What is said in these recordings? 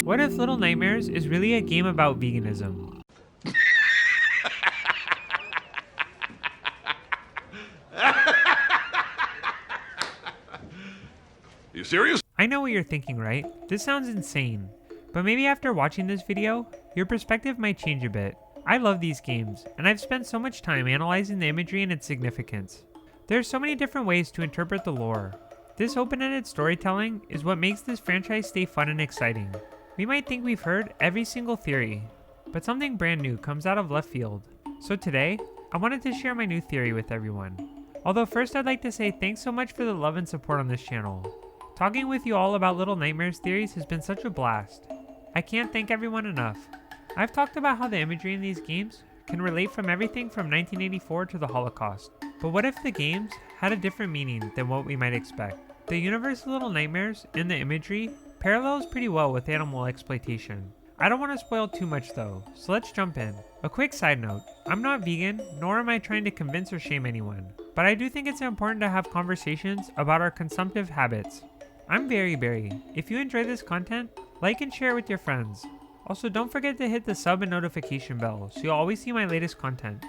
What if Little Nightmares is really a game about veganism? You serious? I know what you're thinking, right? This sounds insane. But maybe after watching this video, your perspective might change a bit. I love these games, and I've spent so much time analyzing the imagery and its significance. There are so many different ways to interpret the lore. This open-ended storytelling is what makes this franchise stay fun and exciting. We might think we've heard every single theory, but something brand new comes out of left field. So today, I wanted to share my new theory with everyone. Although first I'd like to say thanks so much for the love and support on this channel. Talking with you all about Little Nightmares theories has been such a blast. I can't thank everyone enough. I've talked about how the imagery in these games can relate from everything from 1984 to the Holocaust. But what if the games had a different meaning than what we might expect? The universe of Little Nightmares and the imagery parallels pretty well with animal exploitation. I don't want to spoil too much though, so let's jump in. A quick side note, I'm not vegan, nor am I trying to convince or shame anyone, but I do think it's important to have conversations about our consumptive habits. I'm Berry. If you enjoy this content, like and share with your friends. Also, don't forget to hit the sub and notification bell so you'll always see my latest content.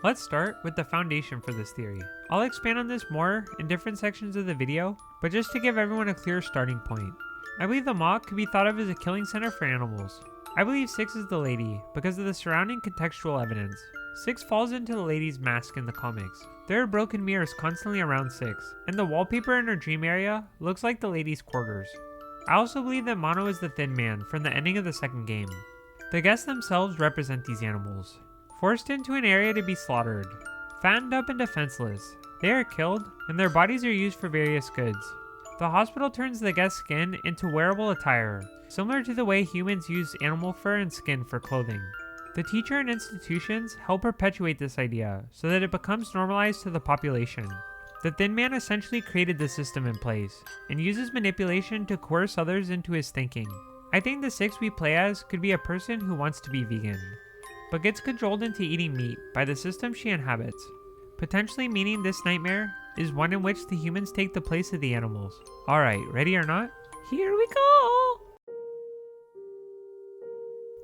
Let's start with the foundation for this theory. I'll expand on this more in different sections of the video, but just to give everyone a clear starting point. I believe the maw could be thought of as a killing center for animals. I believe Six is the lady because of the surrounding contextual evidence. Six falls into the lady's mask in the comics. There are broken mirrors constantly around Six, and the wallpaper in her dream area looks like the lady's quarters. I also believe that Mono is the Thin Man from the ending of the second game. The guests themselves represent these animals. Forced into an area to be slaughtered, fattened up and defenseless, they are killed, and their bodies are used for various goods. The hospital turns the guest's skin into wearable attire, similar to the way humans use animal fur and skin for clothing. The teacher and institutions help perpetuate this idea so that it becomes normalized to the population. The Thin Man essentially created the system in place, and uses manipulation to coerce others into his thinking. I think the Six we play as could be a person who wants to be vegan, but gets cajoled into eating meat by the system she inhabits, potentially meaning this nightmare is one in which the humans take the place of the animals. Alright, ready or not? Here we go!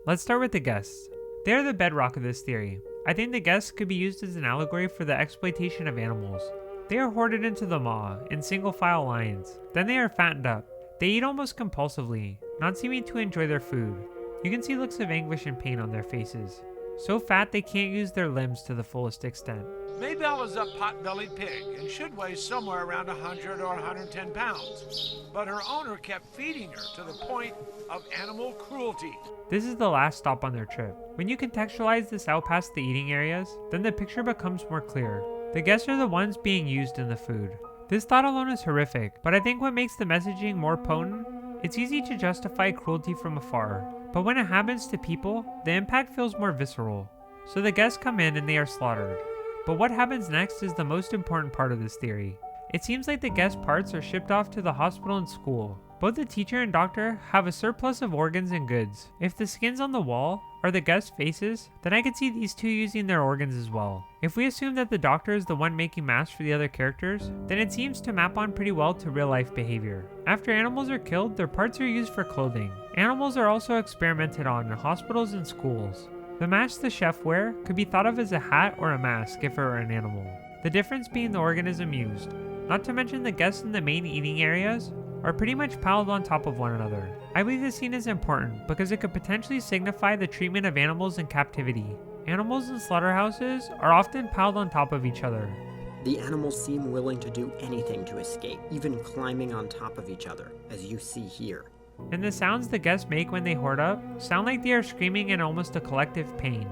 Let's start with the guests. They are the bedrock of this theory. I think the guests could be used as an allegory for the exploitation of animals. They are hoarded into the maw in single file lines. Then they are fattened up. They eat almost compulsively, not seeming to enjoy their food. You can see looks of anguish and pain on their faces. So fat they can't use their limbs to the fullest extent. Maybelle is a pot-bellied pig and should weigh somewhere around 100 or 110 pounds. But her owner kept feeding her to the point of animal cruelty. This is the last stop on their trip. When you contextualize this out past the eating areas, then the picture becomes more clear. The guests are the ones being used in the food. This thought alone is horrific, but I think what makes the messaging more potent, it's easy to justify cruelty from afar. But when it happens to people, the impact feels more visceral. So the guests come in and they are slaughtered. But what happens next is the most important part of this theory. It seems like the guest parts are shipped off to the hospital and school. Both the teacher and doctor have a surplus of organs and goods. If the skins on the wall are the guest faces, then I could see these two using their organs as well. If we assume that the doctor is the one making masks for the other characters, then it seems to map on pretty well to real life behavior. After animals are killed, their parts are used for clothing. Animals are also experimented on in hospitals and schools. The mask the chef wear could be thought of as a hat or a mask if it were an animal. The difference being the organism used. Not to mention the guests in the main eating areas are pretty much piled on top of one another. I believe this scene is important because it could potentially signify the treatment of animals in captivity. Animals in slaughterhouses are often piled on top of each other. The animals seem willing to do anything to escape, even climbing on top of each other, as you see here. And the sounds the guests make when they hoard up sound like they are screaming in almost a collective pain.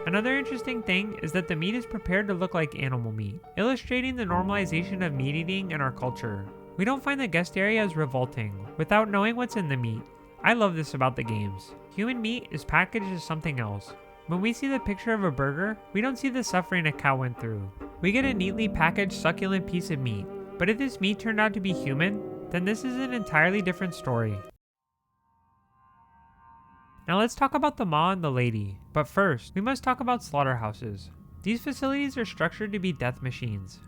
Another interesting thing is that the meat is prepared to look like animal meat, illustrating the normalization of meat eating in our culture. We don't find the guest area as revolting, without knowing what's in the meat. I love this about the games. Human meat is packaged as something else. When we see the picture of a burger, we don't see the suffering a cow went through. We get a neatly packaged succulent piece of meat. But if this meat turned out to be human, then this is an entirely different story. Now let's talk about the maw and the lady, but first, we must talk about slaughterhouses. These facilities are structured to be death machines.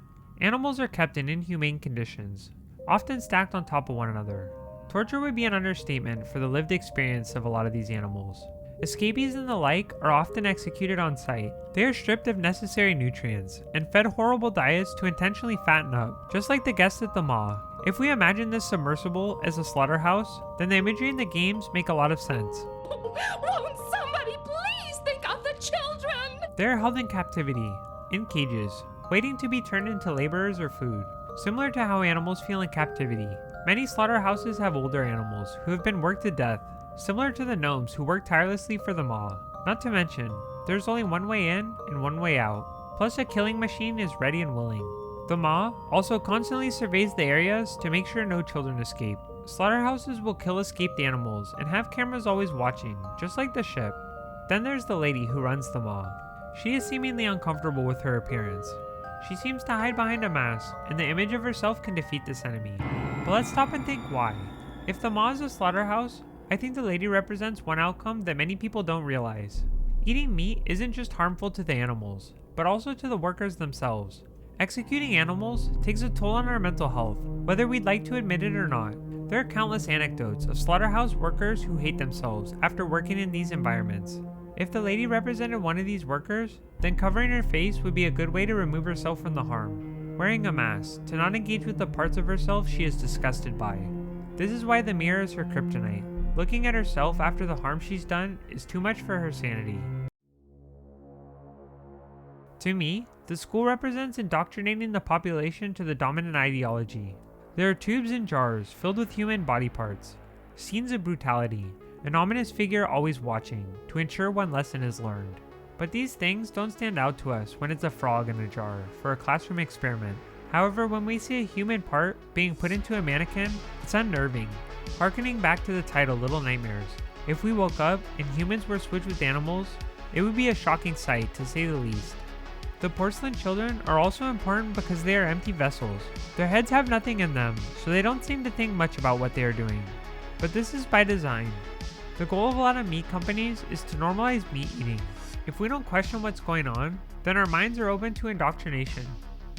Animals are kept in inhumane conditions, often stacked on top of one another. Torture would be an understatement for the lived experience of a lot of these animals. Escapees and the like are often executed on site. They are stripped of necessary nutrients and fed horrible diets to intentionally fatten up, just like the guests at the Maw. If we imagine this submersible as a slaughterhouse, then the imagery in the games make a lot of sense. Won't somebody please think of the children? They are held in captivity, in cages, waiting to be turned into laborers or food. Similar to how animals feel in captivity, many slaughterhouses have older animals who have been worked to death, similar to the gnomes who work tirelessly for the Maw. Not to mention, there's only one way in and one way out, plus a killing machine is ready and willing. The Maw also constantly surveys the areas to make sure no children escape. Slaughterhouses will kill escaped animals and have cameras always watching, just like the ship. Then there's the lady who runs the Maw. She is seemingly uncomfortable with her appearance. She seems to hide behind a mask, and the image of herself can defeat this enemy. But let's stop and think why. If the Maw is a slaughterhouse, I think the lady represents one outcome that many people don't realize. Eating meat isn't just harmful to the animals, but also to the workers themselves. Executing animals takes a toll on our mental health, whether we'd like to admit it or not. There are countless anecdotes of slaughterhouse workers who hate themselves after working in these environments. If the lady represented one of these workers, then covering her face would be a good way to remove herself from the harm. Wearing a mask to not engage with the parts of herself she is disgusted by. This is why the mirror is her kryptonite. Looking at herself after the harm she's done is too much for her sanity. To me, the school represents indoctrinating the population to the dominant ideology. There are tubes and jars filled with human body parts, scenes of brutality, an ominous figure always watching to ensure one lesson is learned. But these things don't stand out to us when it's a frog in a jar for a classroom experiment. However, when we see a human part being put into a mannequin, it's unnerving. Harkening back to the title Little Nightmares, if we woke up and humans were switched with animals, it would be a shocking sight to say the least. The porcelain children are also important because they are empty vessels. Their heads have nothing in them, so they don't seem to think much about what they are doing. But this is by design. The goal of a lot of meat companies is to normalize meat eating. If we don't question what's going on, then our minds are open to indoctrination.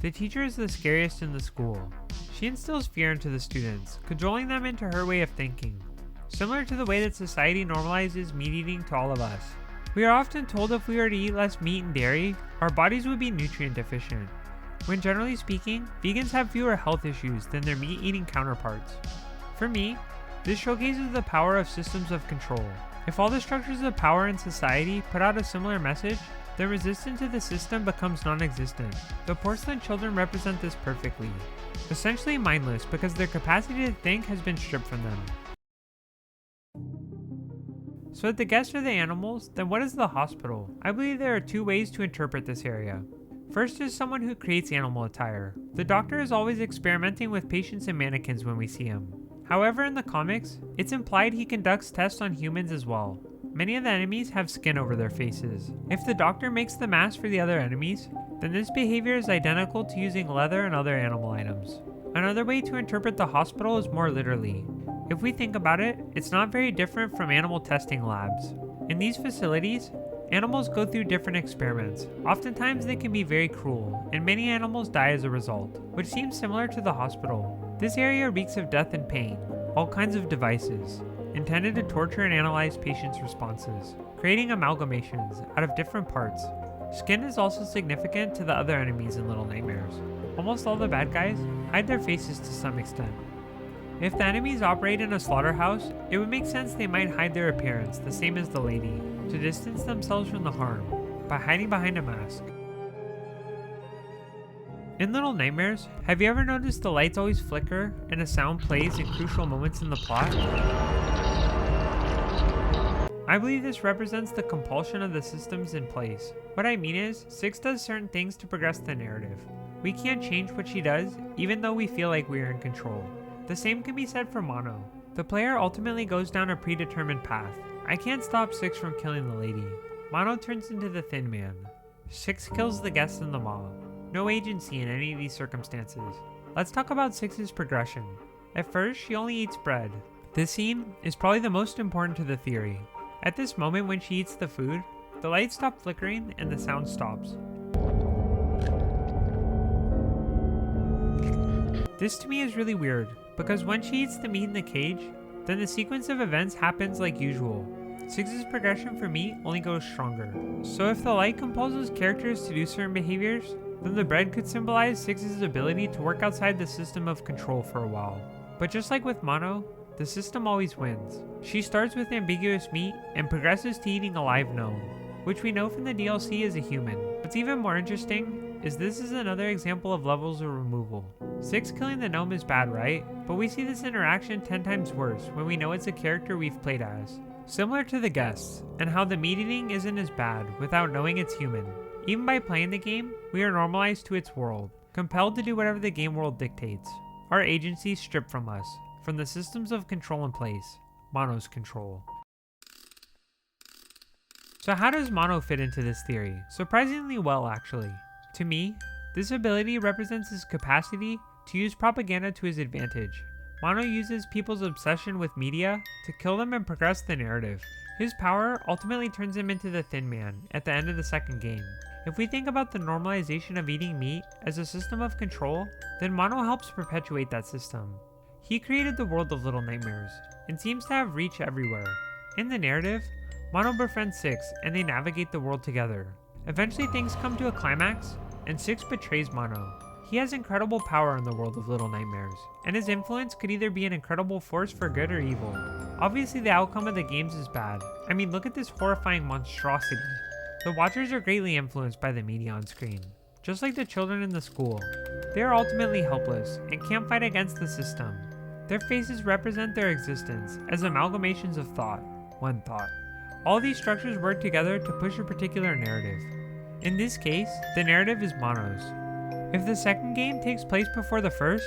The teacher is the scariest in the school. She instills fear into the students, cajoling them into her way of thinking. Similar to the way that society normalizes meat eating to all of us. We are often told if we were to eat less meat and dairy, our bodies would be nutrient deficient. When generally speaking, vegans have fewer health issues than their meat-eating counterparts. For me, this showcases the power of systems of control. If all the structures of power in society put out a similar message, then resistance to the system becomes non-existent. The porcelain children represent this perfectly. Essentially mindless because their capacity to think has been stripped from them. So if the guests are the animals, then what is the hospital? I believe there are two ways to interpret this area. First is someone who creates animal attire. The doctor is always experimenting with patients and mannequins when we see him. However, in the comics, it's implied he conducts tests on humans as well. Many of the enemies have skin over their faces. If the doctor makes the mask for the other enemies, then this behavior is identical to using leather and other animal items. Another way to interpret the hospital is more literally. If we think about it, it's not very different from animal testing labs. In these facilities, animals go through different experiments. Oftentimes they can be very cruel, and many animals die as a result, which seems similar to the hospital. This area reeks of death and pain, all kinds of devices, intended to torture and analyze patients' responses, creating amalgamations out of different parts. Skin is also significant to the other enemies in Little Nightmares. Almost all the bad guys hide their faces to some extent. If the enemies operate in a slaughterhouse, it would make sense they might hide their appearance the same as the lady, to distance themselves from the harm, by hiding behind a mask. In Little Nightmares, have you ever noticed the lights always flicker and a sound plays in crucial moments in the plot? I believe this represents the compulsion of the systems in place. What I mean is, Six does certain things to progress the narrative. We can't change what she does, even though we feel like we are in control. The same can be said for Mono. The player ultimately goes down a predetermined path. I can't stop Six from killing the lady. Mono turns into the Thin Man. Six kills the guests in the Maw. No agency in any of these circumstances. Let's talk about Six's progression. At first, she only eats bread. This scene is probably the most important to the theory. At this moment when she eats the food, the lights stop flickering and the sound stops. This to me is really weird, because when she eats the meat in the cage, then the sequence of events happens like usual. 6's progression for me only goes stronger. So if the light compels characters to do certain behaviors, then the bread could symbolize 6's ability to work outside the system of control for a while. But just like with Mono, the system always wins. She starts with ambiguous meat and progresses to eating a live gnome, which we know from the DLC is a human. What's even more interesting is this is another example of levels of removal. 6 killing the gnome is bad, right? But we see this interaction 10 times worse when we know it's a character we've played as. Similar to the guests, and how the meat eating isn't as bad without knowing it's human. Even by playing the game, we are normalized to its world, compelled to do whatever the game world dictates. Our agency stripped from us, from the systems of control in place, Mono's control. So how does Mono fit into this theory? Surprisingly well, actually. To me, this ability represents his capacity to use propaganda to his advantage. Mono uses people's obsession with media to kill them and progress the narrative. His power ultimately turns him into the Thin Man at the end of the second game. If we think about the normalization of eating meat as a system of control, then Mono helps perpetuate that system. He created the world of Little Nightmares, and seems to have reach everywhere. In the narrative, Mono befriends 6 and they navigate the world together. Eventually things come to a climax, and 6 betrays Mono. He has incredible power in the world of Little Nightmares, and his influence could either be an incredible force for good or evil. Obviously the outcome of the games is bad. I mean, look at this horrifying monstrosity. The watchers are greatly influenced by the media on screen. Just like the children in the school, they are ultimately helpless and can't fight against the system. Their faces represent their existence as amalgamations of thought, one thought. All these structures work together to push a particular narrative. In this case, the narrative is Mono's. If the second game takes place before the first,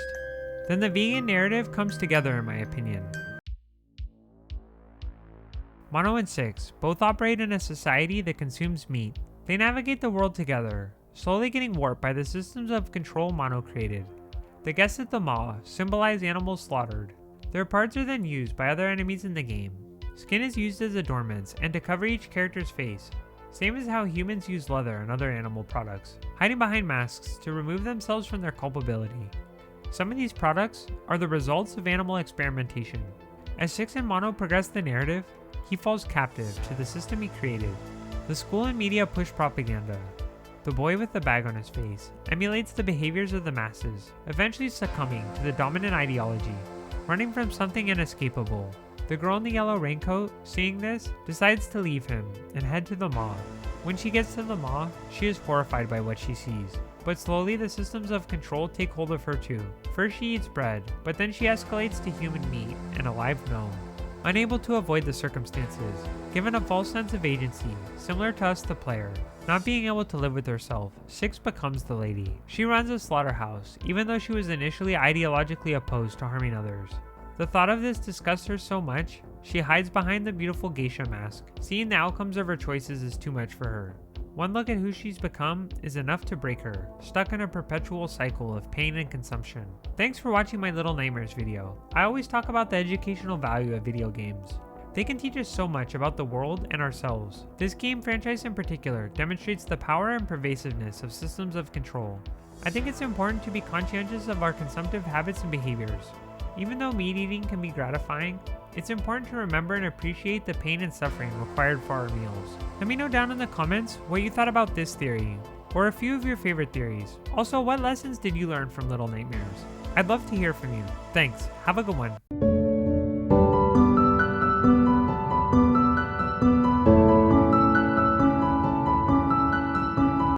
then the vegan narrative comes together in my opinion. Mono and 6 both operate in a society that consumes meat. They navigate the world together, slowly getting warped by the systems of control Mono created. The guests at the maw symbolize animals slaughtered. Their parts are then used by other enemies in the game. Skin is used as adornments and to cover each character's face, same as how humans use leather and other animal products, hiding behind masks to remove themselves from their culpability. Some of these products are the results of animal experimentation. As 6 and Mono progress the narrative, he falls captive to the system he created. The school and media push propaganda. The boy with the bag on his face emulates the behaviors of the masses, eventually succumbing to the dominant ideology, running from something inescapable. The girl in the yellow raincoat, seeing this, decides to leave him and head to the maw. When she gets to the maw, she is horrified by what she sees, but slowly the systems of control take hold of her too. First she eats bread, but then she escalates to human meat and a live gnome. Unable to avoid the circumstances, given a false sense of agency, similar to us the player, not being able to live with herself, 6 becomes the lady. She runs a slaughterhouse, even though she was initially ideologically opposed to harming others. The thought of this disgusts her so much, she hides behind the beautiful geisha mask. Seeing the outcomes of her choices is too much for her. One look at who she's become is enough to break her, stuck in a perpetual cycle of pain and consumption. Thanks for watching my Little Nightmares video. I always talk about the educational value of video games. They can teach us so much about the world and ourselves. This game franchise in particular demonstrates the power and pervasiveness of systems of control. I think it's important to be conscientious of our consumptive habits and behaviors. Even though meat eating can be gratifying, it's important to remember and appreciate the pain and suffering required for our meals. Let me know down in the comments what you thought about this theory, or a few of your favorite theories. Also, what lessons did you learn from Little Nightmares? I'd love to hear from you. Thanks, have a good one.